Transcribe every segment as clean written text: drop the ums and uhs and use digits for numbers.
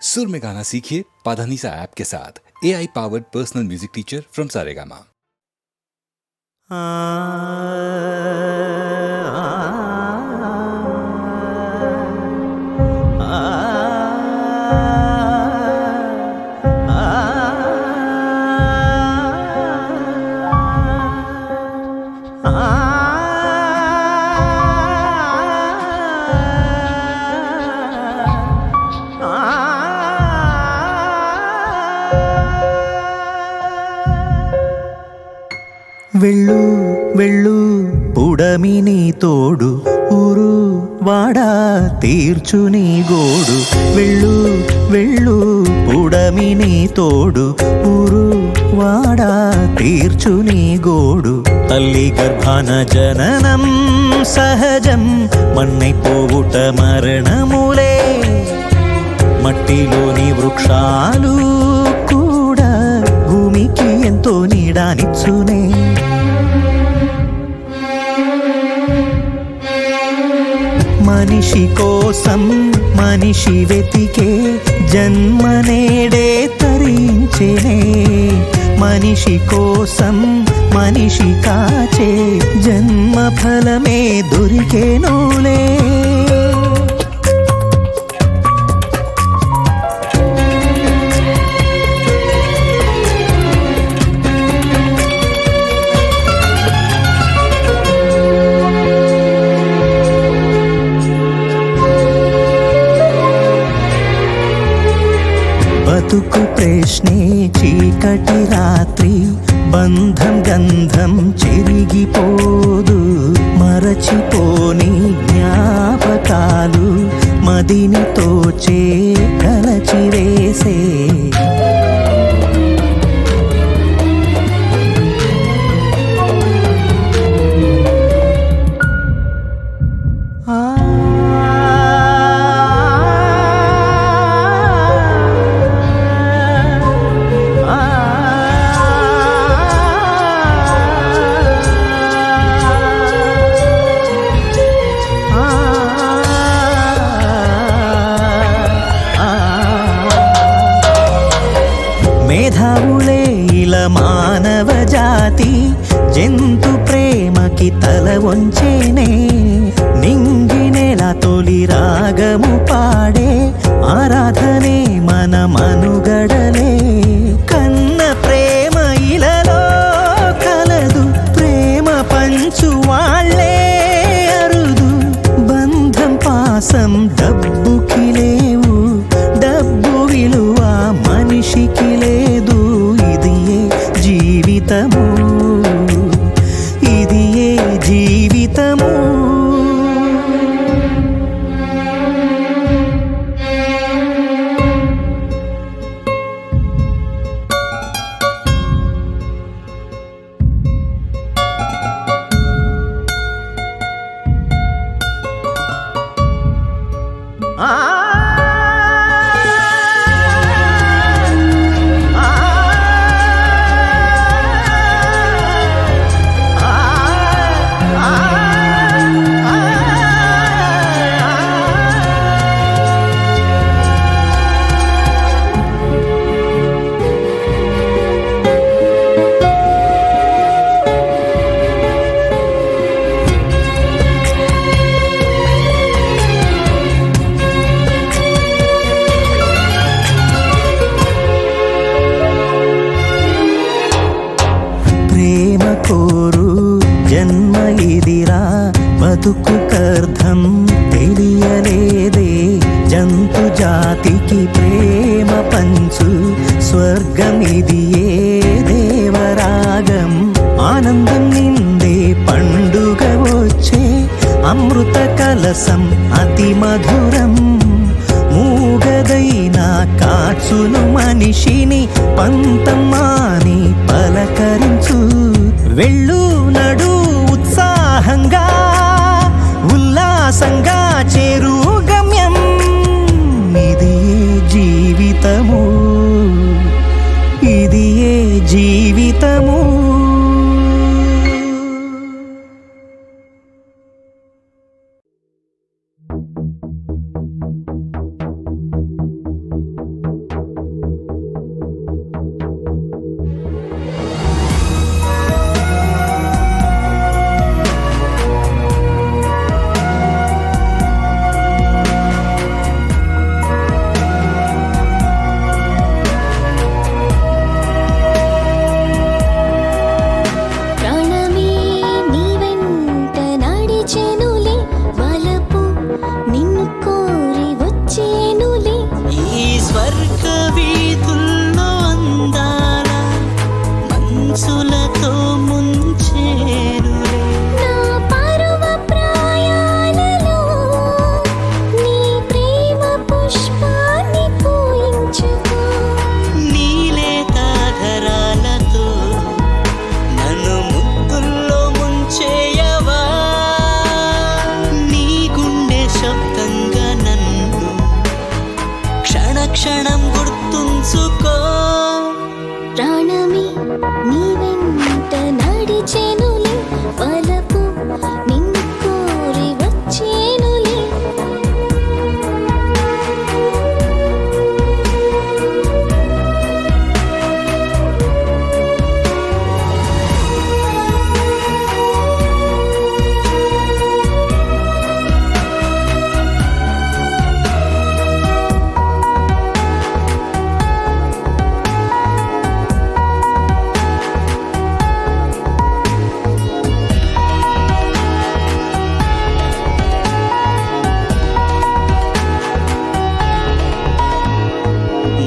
सुर में गाना सीखिए पाधानीसा ऐप के साथ। AI powered personal music teacher from Saregama. వెళ్ళు వెళ్ళు పుడమిని తోడు ఊరు వాడా తీర్చుని గోడు. వెళ్ళు వెళ్ళు పుడమిని తోడు ఊరు వాడా తీర్చుని గోడు. తల్లి గర్భాన జననం సహజం, మన్నైపోవుట మరణములే. మట్టిలోని వృక్షాలు కూడా భూమికి ఎంతో నీడానిచ్చునే. మనిషి కోసం మనిషి వెతికే జన్మనేడే తరించేనే. మనిషి కోసం మనిషి కాచే జన్మ ఫలమే దొరికేనులే. బతుకు ప్రశ్నే చీకటి రాత్రి, బంధం గంధం చెరిగిపోదు. మరచిపోని జ్ఞాపకాలు మదిని తోచే కలచివేసే. మేధావులే ఇలా మానవ జాతి, జంతు ప్రేమకి తల వంచేనే. నింగినేలా తొలి రాగము పాడే ఆరాధనే మన మనుగడలే. కన్న ప్రేమ ఇలలో కలదు, ప్రేమ పంచు వాళ్ళే అరుదు. బంధం పాసం డబ్బుకి లేవు, డబ్బు విలువ మనిషికి లేదు. ఇది ఏ జీవితము, ఇది ఏ జీవితము. కోరు జన్మ ఇదిరా, బతుకుకర్థం తెలియలేదే. జంతు జాతికి ప్రేమ పంచు స్వర్గం ఇది ఏ దేవరాగం. ఆనందం నిందే పండుగ వచ్చే అమృత కలసం అతి మధురం. మూగదైనా కాచును మనిషిని పంతమాని పలకరించు. వెళ్ళు నడు ఉత్సాహంగా ఉల్లాసంగా చేరు గమ్యం. ఇది జీవితము, ఇది ఏ జీవితము. క్షణం గుర్తుంచుకో. ప్రాణమే నీ వెంట నడిచెనులే, వలపు నిన్ను కోరి వచ్చేనులే.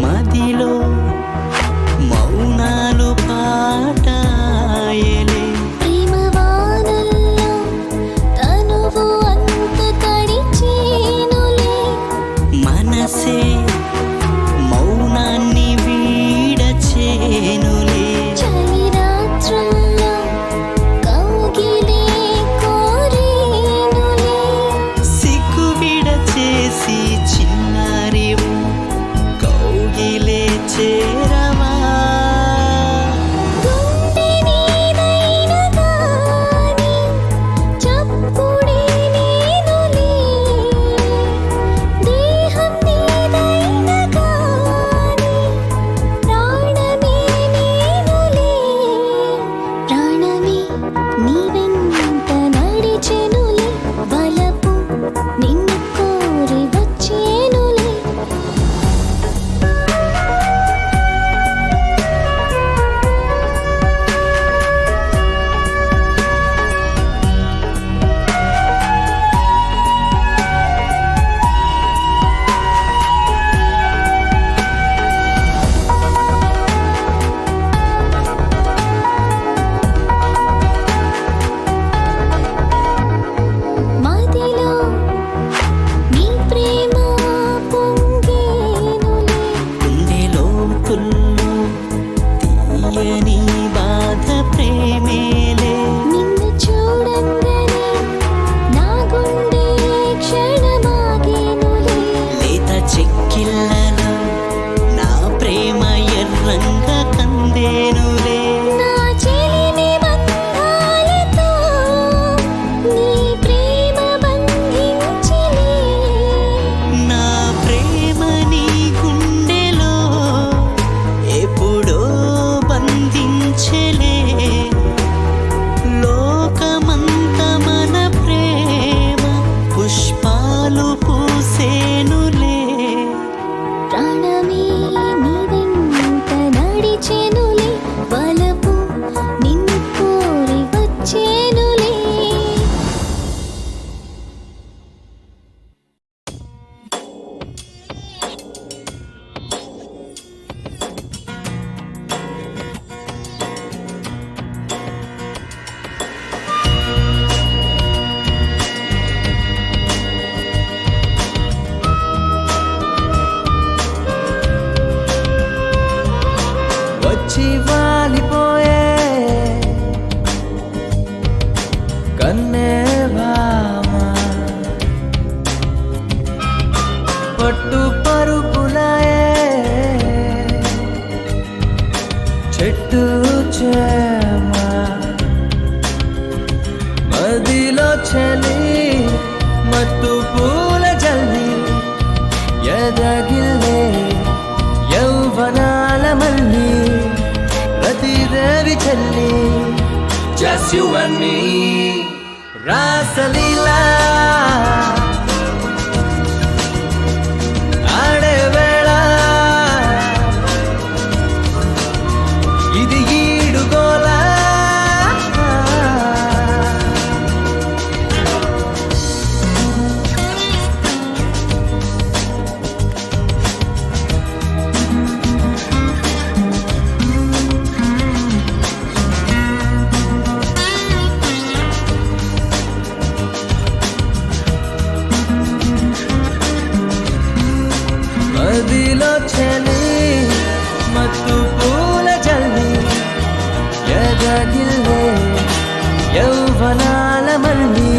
మదిలో మౌనాలు పాటాయలే, ప్రేమ వానల్లో తనువు అంత తడిచేనులే. మనసే మౌనాన్ని వీడచేనులే. చలి రాత్రుల్లో కౌగిలే కోరేనులే. సిగ్గు విడచేసి చిన్నారివు కౌగిలే చేరవా. గుండె నీదైన గాని చప్పుడే నేనులే. దేహం నీదైన గాని ప్రాణమే నేనులే. ప్రాణమే నీ వెంట నడిచెనులే, వలపు నిన్ను కోరి వచ్చేనులే. మదిలో నీ ప్రేమ పొంగేనులే. గుండె లోతుల్లో తీయని బాధ ప్రేమేలే. నిన్ను చూడంగానే నా గుండె క్షణమాగేనులే. లేత చెక్కిళ్ళలో నా ప్రేమ ఎర్రంగా కందేనులే. నా చెలిమి బంధాలతో నీ ప్రేమ బంధించిలే. నా ప్రేమ నీ గుండెలో ఎప్పుడో బంధించలే. లోకమంత మన ప్రేమ పుష్పాలు పూసేనులే. ప్రాణమే నీ వెంట నడిచెనులే, వలపు నిన్ను కోరి వచ్చేనులే. వచ్చి వాలిపోయే కన్నే భామా, పట్టు పరుగులాయే చెట్టు చేమ. మదిలో చలి మత్తు పూల జల్లి, ఎదగిల్లే యౌవనాల మల్లి, రతిదేవి చెల్లి. Just you and me, రాసలీలా ఆడే వేళ ఇది ఈడుగోలా. మదిలో చలి మత్తు పూల జల్లి, ఎదగిల్లే యౌవనాల మల్లి,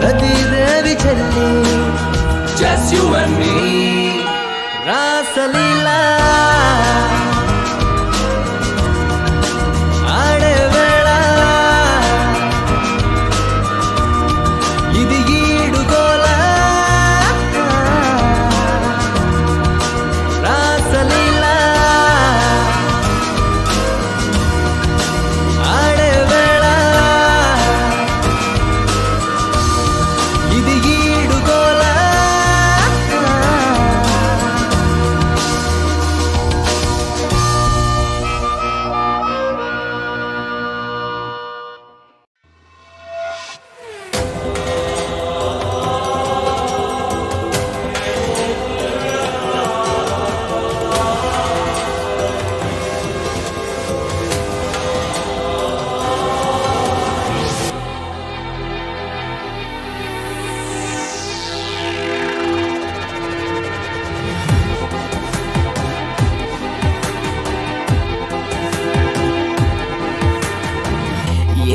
రతిదేవి చెల్లి. Just you and me, రాస రాసలీలా ఆడే వేళ ఇది ఈడుగోల రాసలీలా ఆడే వేళ ఇది ఈడుగోల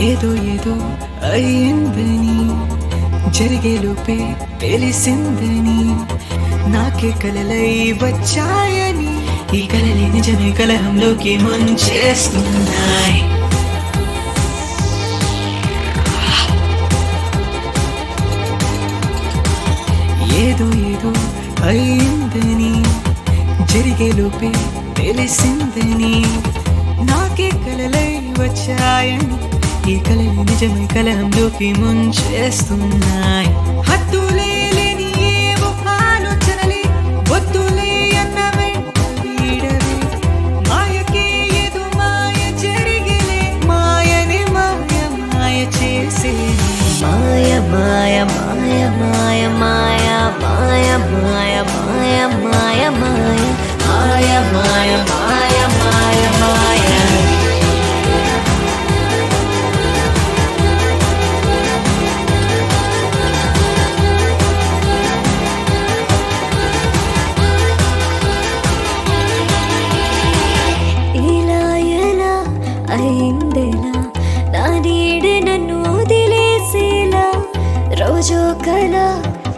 ఏదో ఏదో అయ్యిందని జరిగేలోపే తెలిసిందని నాకే కలలై వచ్చాయని ఈ కలలే నిజమే కలహంలోకి ముంచేస్తున్నాయి ఏదో ఏదో అయ్యిందని జరిగేలోపే తెలిసిందని నాకే కలలై వచ్చాయని ఈ కలలు నిజమై కలహంలోకి ముంచేస్తున్నాయి హద్దులే లేని ఏవో ఆలోచనలే వద్దులే అన్న వెంట వీడవే మాయకే ఏదో మాయ జరిగిలే మాయనే మాయ మాయ చేసే మాయ మాయ మాయ మాయ మాయ మాయ మాయ మాయ మాయ మాయ మాయ మాయ మాయ మాయ మాయ ఇలా ఎలా అయిందెలా నా నీడ నన్ను వదిలేసేలా రోజు కల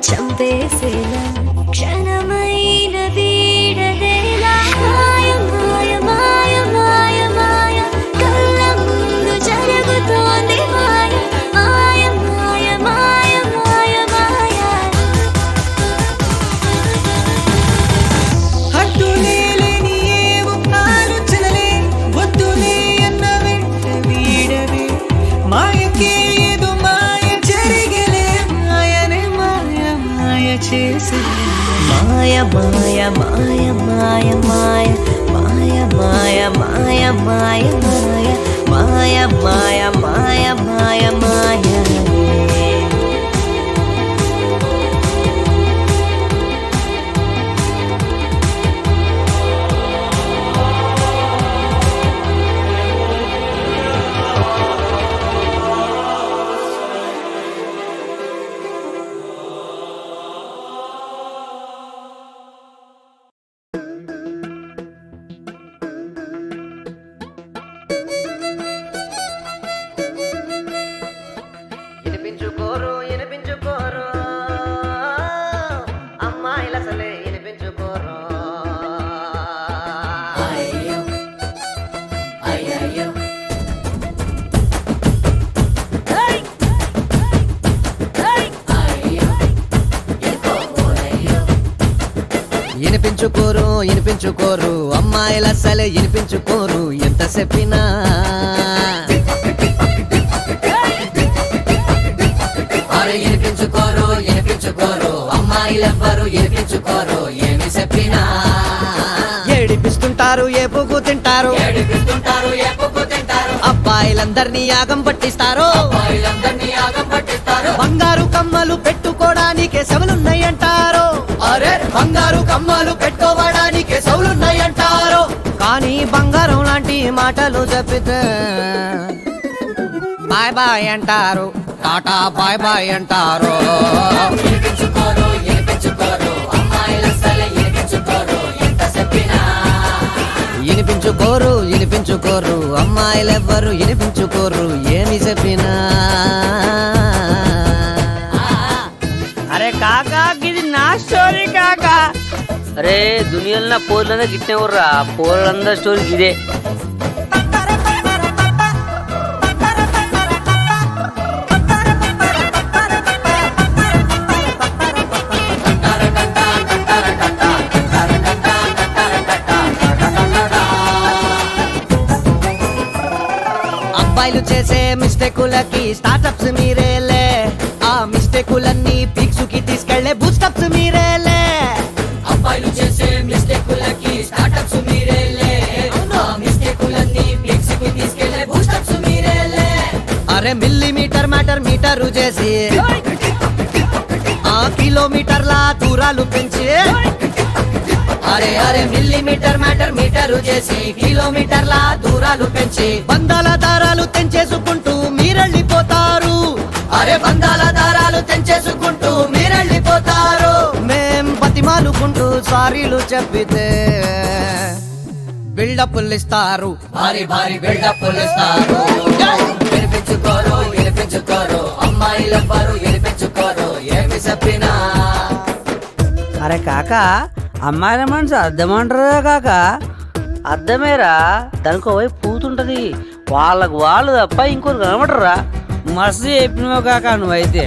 చంపేసేలా క్షణమైన వీడదేలా మాయ మాయ మాయ మాయ మాయ కళ్ళ ముందు జరుగుతోంది మాయ మాయ మాయ మాయ మాయ మాయ హద్దులే లేని ఏవో ఆలోచనలే వద్దులే అన్న వెంట వీడవే మాయకే ఏదో మాయ జరిగలే మాయనే మాయ మాయ చేసే మాయ మాయ మాయ మాయ మాయ మాయ మాయ మాయ మాయ మాయ మాయ మాయ మాయ మాయ వినిపించుకోరు వినిపించుకోరు అమ్మాయిల అసలే వినిపించుకోరు అయ్యో అయ్యయ్యో వినిపించుకోరు వినిపించుకోరు అమ్మాయిల అసలే వినిపించుకోరు ఎంత చెప్పినా అరే వినిపించుకోరు వినిపించుకోరు అమ్మాయిలెవ్వరు వినిపించుకోరు ఏమి చెప్పినా ఏడిపిస్తుంటారు ఏపుకు తింటారు ఏడిపిస్తుంటారు ఏపుకు తింటారు అబ్బాయిలందరినీ యాగం పట్టిస్తారు అబ్బాయిలందరినీ యాగం పట్టిస్తారు బంగారు కమ్మలు పెట్టుకోవడానికే సెవలున్నాయంటారు అరే బంగారు కమ్మలు పెట్టుకోవడానికే సెవలున్నాయంటారు కానీ బంగారం లాంటి మాటలు చెప్పితే బాయ్ బాయ్ అంటారు టాటా బాయ్ బాయ్ అంటారు వినిపించుకోరు వినిపించుకోరు అమ్మాయిలసలే వినిపించుకోరు ఎంత చెప్పినా వినిపించుకోరు వినిపించుకోరు అమ్మాయిలెవ్వరు వినిపించుకోరు ఏమి చెప్పినా అరే కాకా ఇది నా స్టోరీ కాకా అరే దునియాలో పోర్లందా గిట్నే ఊర్రా పోర్లందా స్టోరీ ఇదే. అబ్బాయిలు చేసే మిస్టేకులకి స్టార్టప్స్ మీరేలే, ఆ మిస్టేకులన్నీ పీక్స్ కి తీసుకెళ్లే బూస్టప్స్ మీరేలే. అబ్బాయిలు చేసే మిస్టేకులకి స్టార్టప్స్ మీరేలే, ఆ మిస్టేకులన్నీ పీక్స్ కి తీసుకెళ్లే బూస్టప్స్ మీరేలే. అరే మిల్లీమీటర్ మ్యాటర్ మీటరు చేసి ఆ కిలోమీటర్ల దూరాలు పెంచి, అరే అరే మిల్లీమీటర్ మ్యాటర్ మీటరు చేసి కిలోమీటర్ల దూరాలు పెంచి బంధాల దారాలు తెంచేసుకుంటూ మీరెళ్ళిపోతారు. అరే బంధాల దారాలు తెంచేసుకుంటూ మీరెళ్ళిపోతారు. మేం బతిమాలుకుంటూ సారీలు చెప్పితే బిల్డప్లు ఇస్తారు, భారీ భారీ బిల్డప్లు ఇస్తారు. వినిపించుకోరు అమ్మాయిలెవ్వరు వినిపించుకోరు ఏమి చెప్పినా. అరే కాక అమ్మాయిల మనసు అర్థమంటారా కాక? అర్థమేరా, దానికి వైపు పూతుంటది, వాళ్ళకు వాళ్ళు తప్ప ఇంకోరు కనబడరా. మస్తు చెప్పినావు కాక నువ్వైతే.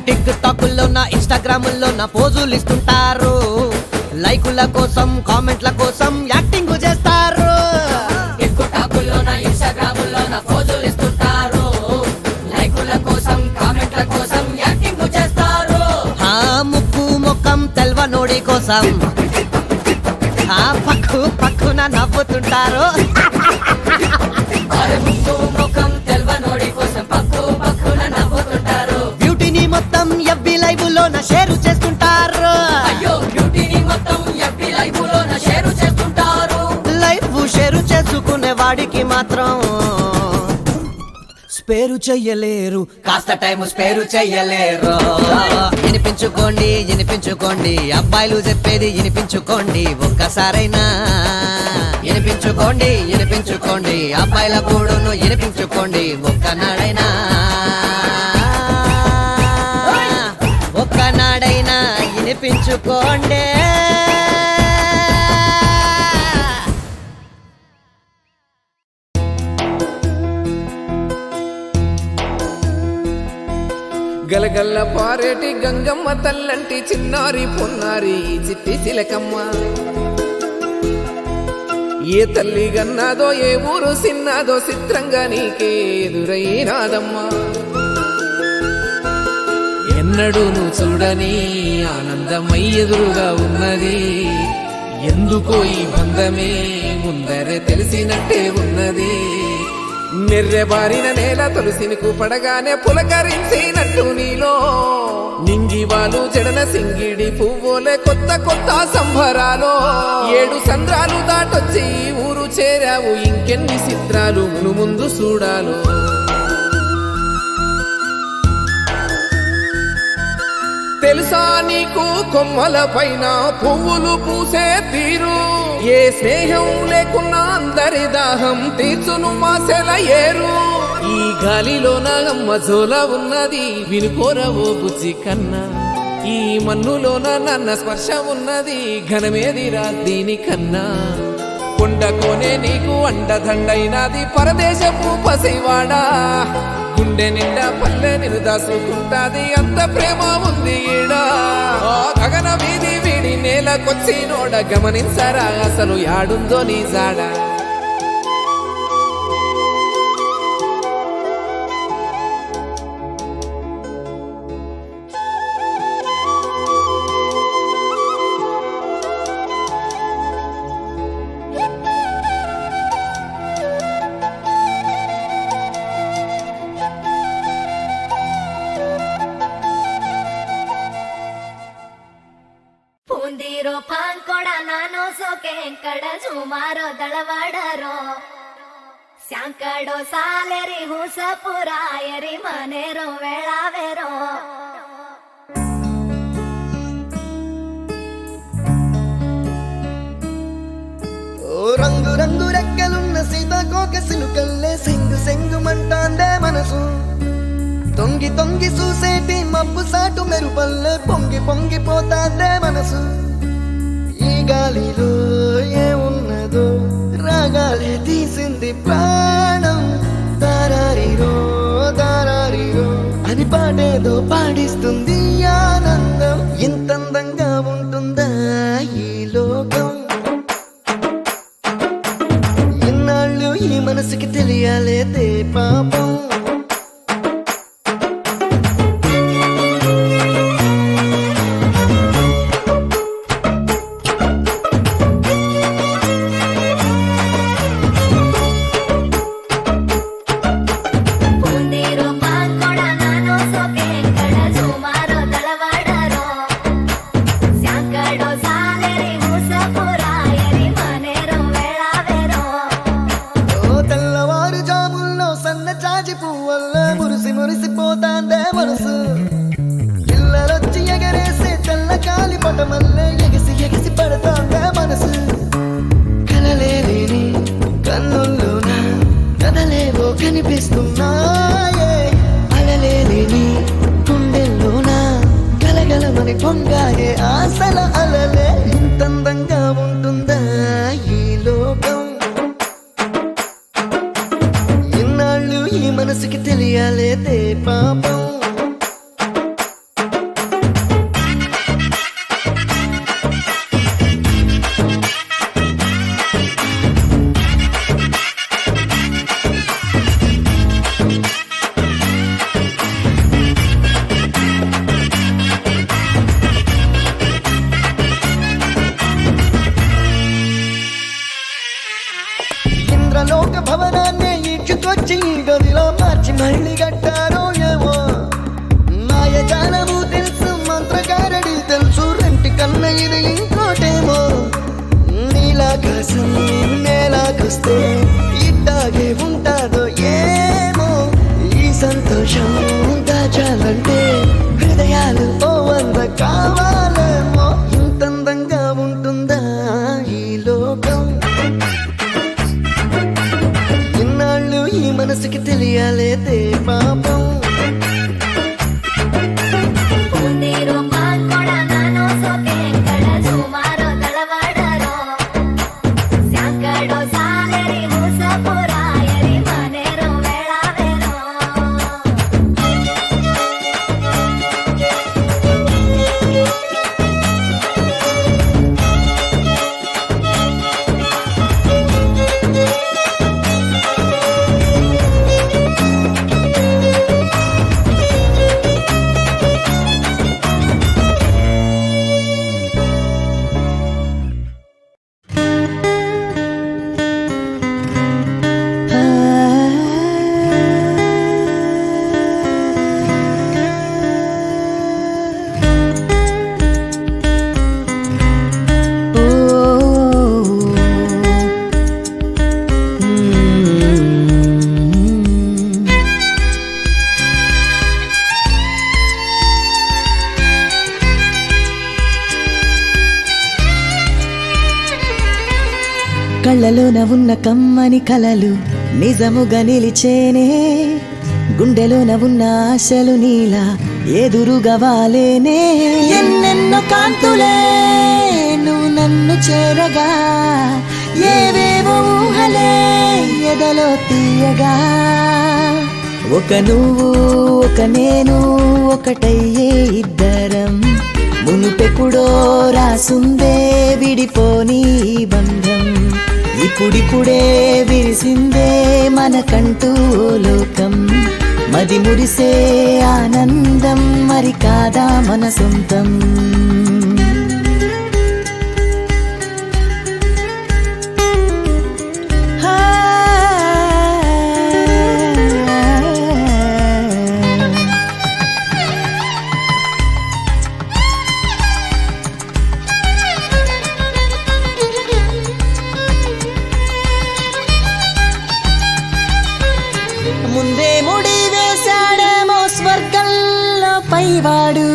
టిక్ టాకుల్లోన ఇన్స్టాగ్రాముల్లోన పోజులు ఇస్తుంటారు, లైకుల కోసం కామెంట్ల కోసం యాక్టింగ్ చేస్తారు. టిక్ టాకుల్లోన ఇన్స్టాగ్రాముల్లోన పోజులు ఇస్తుంటారు, లైకుల కోసం కామెంట్ల కోసం యాక్టింగ్ చేస్తారు. ఆ ముక్కు ముఖం తెల్వనోడి కోసం ఆ పక్కు పక్కున నవ్వుతుంటారు. ముక్కు ముఖం తెల్వనోడి కోసం పక్కు పక్కున నవ్వుతుంటారు. బ్యూటీని మొత్తం ఎఫ్బి లైవ్ లోన షేర్ చేస్తుంటారు. అయ్యో బ్యూటీని మొత్తం ఎఫ్బి లైవ్ లోన షేర్ చేస్తుంటారు. లైవ్ షేర్ చేసుకునే వాడికి మాత్రం స్పేరు చెయ్యలేరు, కాస్త టైం స్పేరు చెయ్యలేరు. వినిపించుకోండి అబ్బాయిలు చెప్పేది వినిపించుకోండి ఒక్కసారైనా. వినిపించుకోండి అబ్బాయిల కూడును వినిపించుకోండి ఒక్కనాడైనా. ఒక్కనాడైనా వినిపించుకోండి. గలగల్ల పారేటి గంగమ్మ తల్లంటి చిన్నారి పొన్నారి చిట్టి చిలకమ్మ. ఏ తల్లి గన్నాదో ఏ ఊరు సిన్నాదో చిత్రంగా నీకే ఎదురైనాదమ్మా. ఎన్నడూ నువ్వు చూడని ఆనందమై ఎదురుగా ఉన్నది, ఎందుకో ఈ బంధమే ముందరే తెలిసినట్టే ఉన్నది. నెర్రెబారిన నేల తులసినికు పడగానే పులకరించినట్టు నీలో నింగివాలు జడన సింగిడి పువ్వులే కొత్త కొత్త సంబరాలో. 7 సంద్రాలు దాటొచ్చి ఊరు చేరావు, ఇంకెన్ని చిత్రాలు మును ముందు చూడాలు. తెలుసా నీకు కొమ్మల పైన పువ్వులు పూసే తీరు, ఏ స్నేహం లేకున్నా అందరి దాహం తీర్చును మాసెల ఏరు. ఈ గాలిలోన అమ్మ జోల ఉన్నది వినుకోరవో బుజ్జి కన్నా, ఈ మన్నులోన నన్న స్పర్శ ఉన్నది ఘనమేదిరా దీనికన్నా. కొండకోనే నీకు అండదండైనది పరదేశపు పసివాడా, గుండె నిండా పల్లె నిన్ను దాసుకుంటాది అంత ప్రేమ ఉంది ఈడా. గగన వీధి వీడి నేలకొచ్చి నోడ గమనించరా అసలు యాడుందో నీ జాడ. ಪೂಂದಿರೋ ಪಾಂಕೊಡ ನಾನು ಸೋಕೆ ಕಡ ಸುಮಾರೋ ದಳವಾಡರೋ ಸ್ಯಾಂಕಡೋ ಸಾಲೆರಿ ಹುಸಪುರಾಯರಿ ಮನೆರೋ ವೇಳಾವೆರೋ రంగు రంగు రెక్కల వెనకలున్న సీతాకోక సినుకల్లే సెంగు సెంగుమంటాందే మనసు తొంగి తొంగి చూసేటి మబ్బు సాటు మెరుపల్లే పొంగి పొంగిపోతాందే మనసు ఈ గాలిలో ఏమున్నదో రాగాలే తీసింది ప్రాణం దారారిరో దారారిరో అని పాడేదో పాడిస్తుంది ఆనందం ఇంతందంగా ఉంటుందా ఈ లోకం ఇన్నాళ్ళు ఈ మనసుకి తెలియాలేదే పాపం మురిసిపోతాందే మనసు ఇళ్ళరొచ్చి ఎగరేసే తెల్ల కాలి పటమల్లే ఎగసి ఎగసి పడతాందే మనసు కలలేని కన్నుల్లోన కదలేవో కనిపిస్తున్నాయే అలలేని గుండెల్లోన గలగలమని పొంగాయే ఆశల అలలే ఇంతందంగా ఉంటుందా ఈ లోకం ఈ మనసుకి తెలియాలేదే పాపం ఇంద్రలోక భవనాన్ని ఈడ్చుకొచ్చి గదిలో మార్చి మళ్ళీ కట్టారో ఏమో మాయజాలము తెలుసు మంత్రగారడి తెలుసు రెంటి కన్న ఇది ఇంకోటేమో నీలాకాశం నేలాకొస్తే ఇట్టాగే ఉంటాదో ఏమో ఈ సంతోషం దాచాలంటే హృదయాలు ఓ వంద కావాలేమో ఇంతందంగా ఉంటుందా ఈ లోకం ఈ మనసుకి తెలియాలేదే పాపం కళ్ళలోన ఉన్న కమ్మని కలలు నిజముగా నిలిచేనే గుండెలోన ఉన్న ఆశలు నీలా ఎదురుగా వాలేనే ఎన్నెన్నో కాంతులే నువ్వు నన్ను చేరగా ఏవేవో ఊహలే ఎదలో తీయగా ఒక నువ్వు ఒక నేను ఒకటయ్యే ఇద్దరం మునుపెప్పుడో రాసుందే విడిపోని బంధం ఇప్పుడిప్పుడే విరిసిందే మనకంటూ లోకం మది మురిసే ఆనందం మరి కాదా మన సొంతం ముందే ముడి వేశాడేమో స్వర్గంలో పైవాడు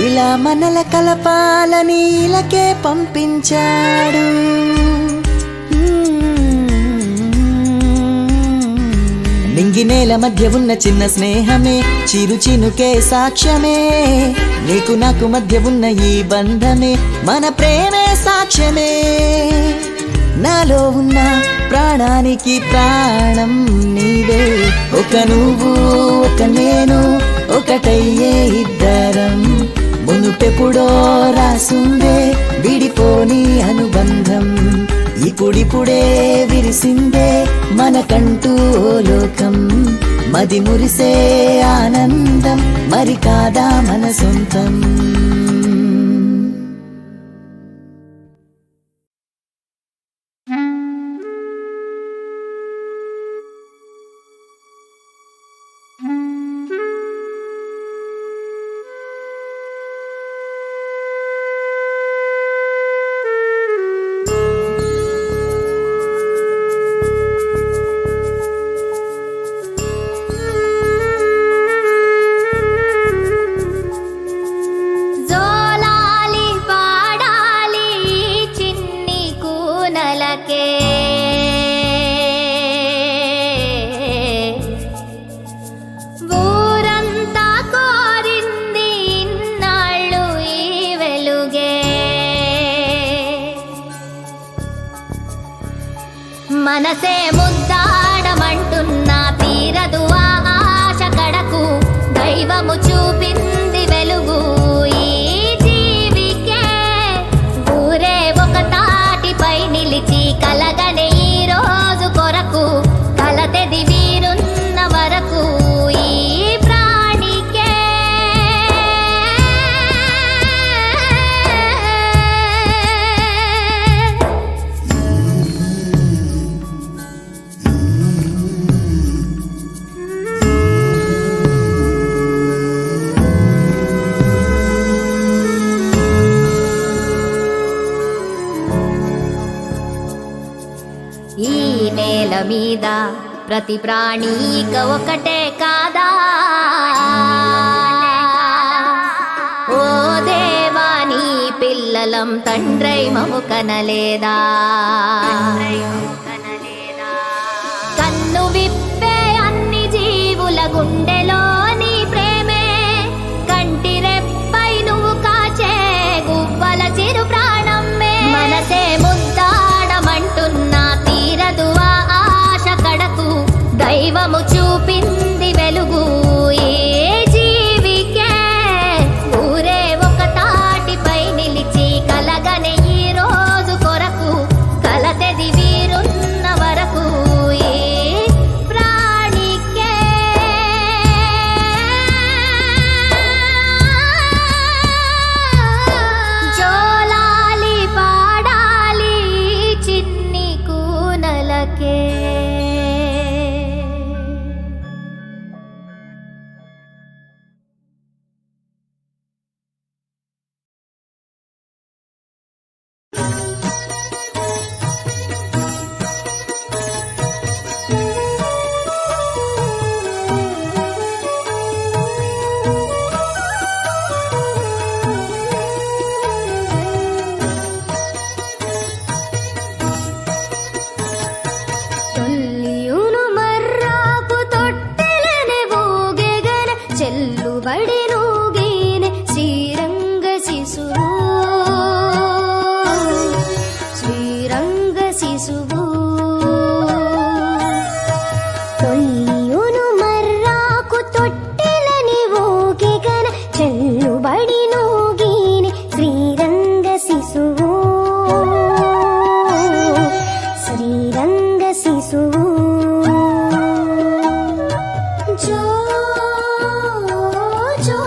ఇలా మనల కలపాలని ఇలకే పంపించాడు నింగి నేల మధ్య ఉన్న చిన్న స్నేహమే చిరు చినుకే సాక్ష్యమే నీకు నాకు మధ్య ఉన్న ఈ బంధమే మన ప్రేమే సాక్ష్యమే నాలో ఉన్న ప్రాణానికి ప్రాణం నీవే ఒక నువ్వు ఒక నేను ఒకటయ్యే ఇద్దరం మునుపెప్పుడో రాసుందే విడిపోని అనుబంధం ఇప్పుడిప్పుడే విరిసిందే మనకంటూ ఓ లోకం మది మురిసే ఆనందం మరి కాదా మన సొంతం జోలాలి పాడాలి చిన్ని కూనలకే ఊరంతా కోరింది ఇన్నాళ్ళు ఈ వెలుగే మనసే ముద్దాడమంటున్నా తీరదు ఆ ఆశ కడకు దైవము చూపింది వెలుగు ఈ జీవికే ఊరే ఒక తాటిపై నిలిచి కలగనే ఈ రోజు కొరకు కలతెది వీరున్న వరకు ఈ ప్రాణికే ఈ నేల మీద ప్రతి ప్రాణి ఇక ఒకటే కాదా ఓ దేవా నీ పిల్లలం తండ్రై మము కనలేదా కన్ను విప్పే అన్ని జీవుల గుండెలో నీ ప్రేమే కంటి రెప్పై నువ్వు కాచే గువ్వల చిరు ప్రాణమ్మే మనసే ముద్దాడమంటున్నా తీరదు ఆ ఆశ కడకు దైవము చూపింది వెలుగు ఏ జీవికే ఊరే ఒక తాటిపై నిలిచి కలగనే ఈ రోజు కొరకు కలతెది వీరున్న వరకు ఏ ప్రాణికే జోలాలి పాడాలి చిన్ని కూనలకే తొల్లియును మర్రాపు తొట్టెలనే ఊగెగన చెల్లుబడి నూగేనే శ్రీరంగ శిశువు శ్రీరంగ శిశువు తొల్లియును మర్రాకు తొట్టెలని ఊగెగన చెల్లుబడి నూగేనే శ్రీరంగ శిశువు శ్రీరంగ శిశువు జో జో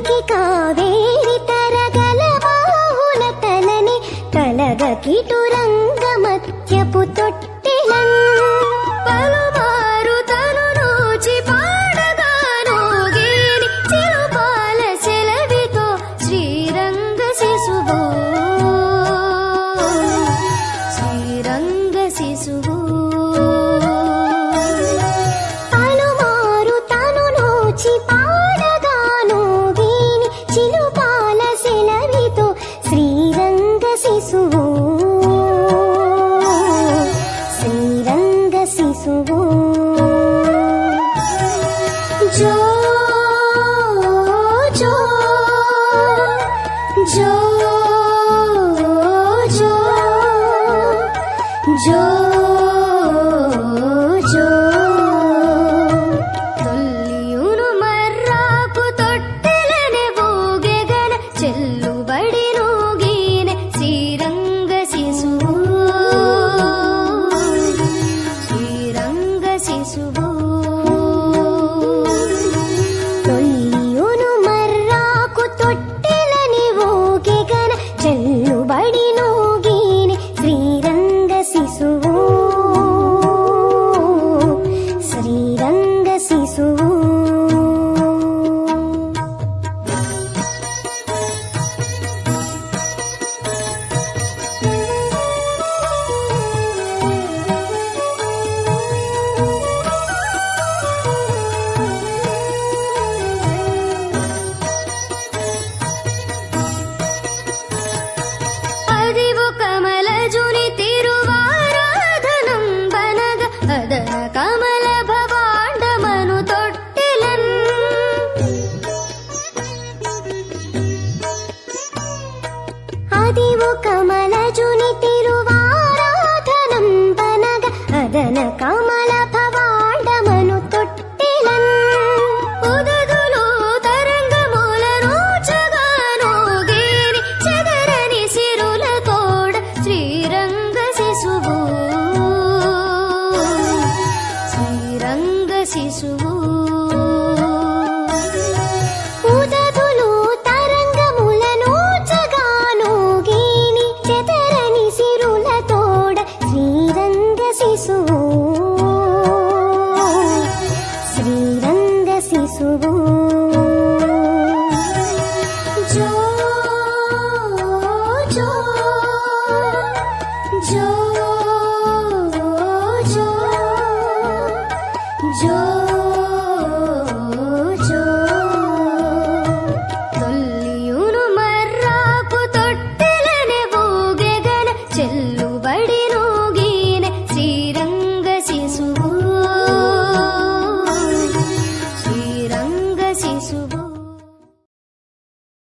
తలకి కావేరి తరగల బాహుల తలని కలగ కిటురంగ మధ్యపు తొట్టిలన్ పలుమారు తను నోచి పాడగానోగేని చిరుపాల సెలవితో శ్రీరంగ శిశువు శ్రీరంగ శిశువు పలుమారు తను నోచి పాడగానోగేని చిరుపాల సెలవితో శ్రీరంగ శిశువు శ్రీరంగ శిశువు జో జో జో జో జో జో తొల్లియును మర్రాకు తొట్టెలనే ఊగెగన చెల్లుబడి నూగిన శ్రీరంగ శిశువు శ్రీరంగ శిశువు తొల్లియును మర్రాకు తొట్టెలని ఊగెగన చెల్లుబడి నూగిన శ్రీరంగ శిశువు శ్రీరంగ శిశువు అదివు కమలజుని తిరువారాధనం బనగ అదన కమల భవాండమను తొట్టెలన్ అదివు కమలజుని తిరువారాధనం బనగ అదన కమల భవాండమను తొట్టెలన్ ఉదదులు తరంగముల రోచగానోగేని చెదరని సిరుల తోడ శ్రీరంగ శిశువు శ్రీరంగ శిశువు ఉదదులు తరంగములను చగానోగేని చెదరని సిరుల తోడ శ్రీరంగ శిశువు శ్రీరంగ శిశువు